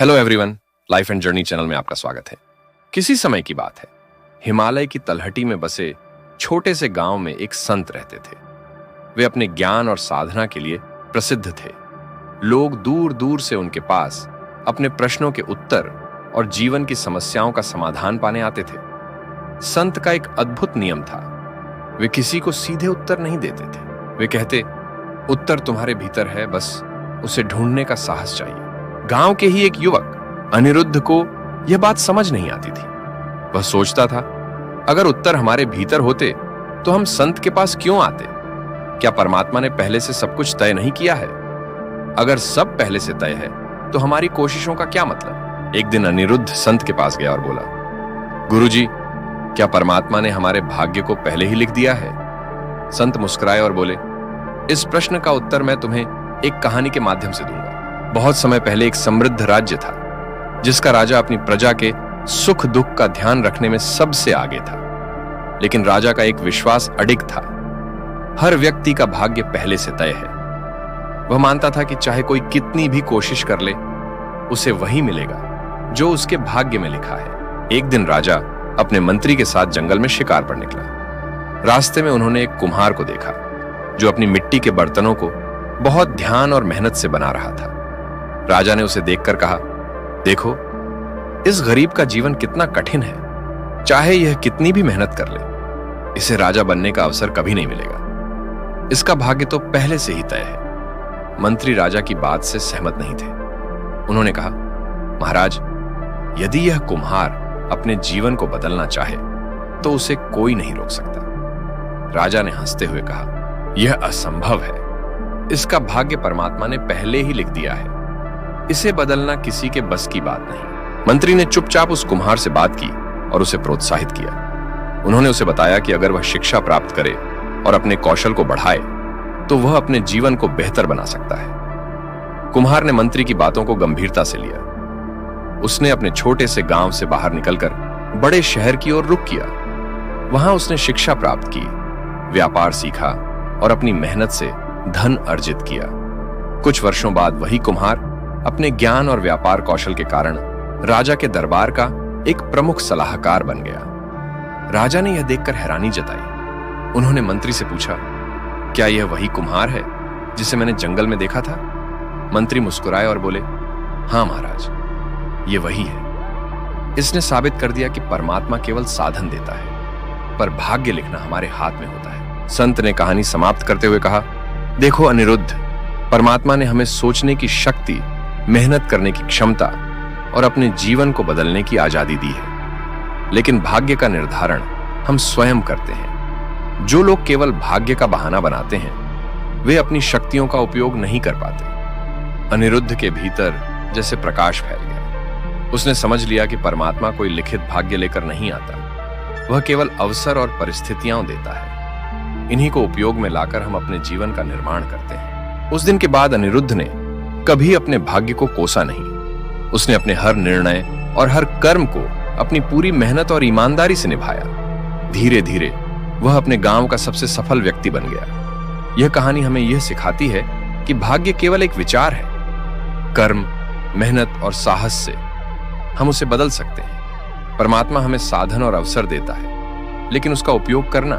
Hello everyone, life and journey channel में आपका स्वागत है। किसी समय की बात है, हिमालय की तलहटी में बसे छोटे से गांव में एक संत रहते थे। वे अपने ज्ञान और साधना के लिए प्रसिद्ध थे। लोग दूर दूर से उनके पास अपने प्रश्नों के उत्तर और जीवन की समस्याओं का समाधान पाने आते थे। संत का एक अद्भुत नियम था, वे किसी को सीधे उत्तर नहीं देते थे। वे कहते, उत्तर तुम्हारे भीतर है, बस उसे ढूंढने का साहस चाहिए। गांव के ही एक युवक अनिरुद्ध को यह बात समझ नहीं आती थी। वह सोचता था, अगर उत्तर हमारे भीतर होते तो हम संत के पास क्यों आते? क्या परमात्मा ने पहले से सब कुछ तय नहीं किया है? अगर सब पहले से तय है तो हमारी कोशिशों का क्या मतलब? एक दिन अनिरुद्ध संत के पास गया और बोला, गुरुजी, क्या परमात्मा ने हमारे भाग्य को पहले ही लिख दिया है? संत मुस्कुराए और बोले, इस प्रश्न का उत्तर मैं तुम्हें एक कहानी के माध्यम से दूंगा। बहुत समय पहले एक समृद्ध राज्य था, जिसका राजा अपनी प्रजा के सुख दुख का ध्यान रखने में सबसे आगे था। लेकिन राजा का एक विश्वास अडिग था, हर व्यक्ति का भाग्य पहले से तय है। वह मानता था कि चाहे कोई कितनी भी कोशिश कर ले, उसे वही मिलेगा जो उसके भाग्य में लिखा है। एक दिन राजा अपने मंत्री के साथ जंगल में शिकार पर निकला। रास्ते में उन्होंने एक कुम्हार को देखा, जो अपनी मिट्टी के बर्तनों को बहुत ध्यान और मेहनत से बना रहा था। राजा ने उसे देखकर कहा, देखो, इस गरीब का जीवन कितना कठिन है। चाहे यह कितनी भी मेहनत कर ले, इसे राजा बनने का अवसर कभी नहीं मिलेगा। इसका भाग्य तो पहले से ही तय है। मंत्री राजा की बात से सहमत नहीं थे। उन्होंने कहा, महाराज, यदि यह कुम्हार अपने जीवन को बदलना चाहे तो उसे कोई नहीं रोक सकता। राजा ने हंसते हुए कहा, यह असंभव है। इसका भाग्य परमात्मा ने पहले ही लिख दिया है। इसे बदलना किसी के बस की बात नहीं। मंत्री ने चुपचाप उस कुम्हार से बात की और उसे प्रोत्साहित किया। उन्होंने उसे बताया कि अगर वह शिक्षा प्राप्त करे और अपने कौशल को बढ़ाए तो वह अपने जीवन को बेहतर बना सकता है। कुम्हार ने मंत्री की बातों को गंभीरता से लिया। उसने अपने छोटे से गांव से बाहर निकलकर बड़े शहर की ओर रुख किया। वहां उसने शिक्षा प्राप्त की, व्यापार सीखा और अपनी मेहनत से धन अर्जित किया। कुछ वर्षों बाद वही कुम्हार अपने ज्ञान और व्यापार कौशल के कारण राजा के दरबार का एक प्रमुख सलाहकार बन गया। राजा ने यह देखकर हैरानी जताई। उन्होंने मंत्री से पूछा, क्या यह वही कुम्हार है जिसे मैंने जंगल में देखा था? मंत्री मुस्कुराए और बोले, हां महाराज, ये वही है। इसने साबित कर दिया कि परमात्मा केवल साधन देता है, पर भाग्य लिखना हमारे हाथ में होता है। संत ने कहानी समाप्त करते हुए कहा, देखो अनिरुद्ध, परमात्मा ने हमें सोचने की शक्ति, मेहनत करने की क्षमता और अपने जीवन को बदलने की आजादी दी है। लेकिन भाग्य का निर्धारण हम स्वयं करते हैं। जो लोग केवल भाग्य का बहाना बनाते हैं, वे अपनी शक्तियों का उपयोग नहीं कर पाते। अनिरुद्ध के भीतर जैसे प्रकाश फैल गया। उसने समझ लिया कि परमात्मा कोई लिखित भाग्य लेकर नहीं आता, वह केवल अवसर और परिस्थितियां देता है। इन्हीं को उपयोग में लाकर हम अपने जीवन का निर्माण करते हैं। उस दिन के बाद अनिरुद्ध ने कभी अपने भाग्य को कोसा नहीं। उसने अपने हर निर्णय और हर कर्म को अपनी पूरी मेहनत और ईमानदारी से निभाया। धीरे धीरे वह अपने गांव का सबसे सफल व्यक्ति बन गया। यह कहानी हमें यह सिखाती है कि भाग्य केवल एक विचार है। कर्म, मेहनत और साहस से हम उसे बदल सकते हैं। परमात्मा हमें साधन और अवसर देता है, लेकिन उसका उपयोग करना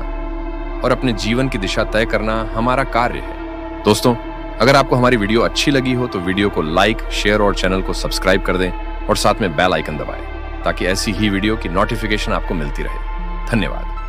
और अपने जीवन की दिशा तय करना हमारा कार्य है। दोस्तों, अगर आपको हमारी वीडियो अच्छी लगी हो तो वीडियो को लाइक, शेयर और चैनल को सब्सक्राइब कर दें और साथ में बेल आइकन दबाएं, ताकि ऐसी ही वीडियो की नोटिफिकेशन आपको मिलती रहे। धन्यवाद।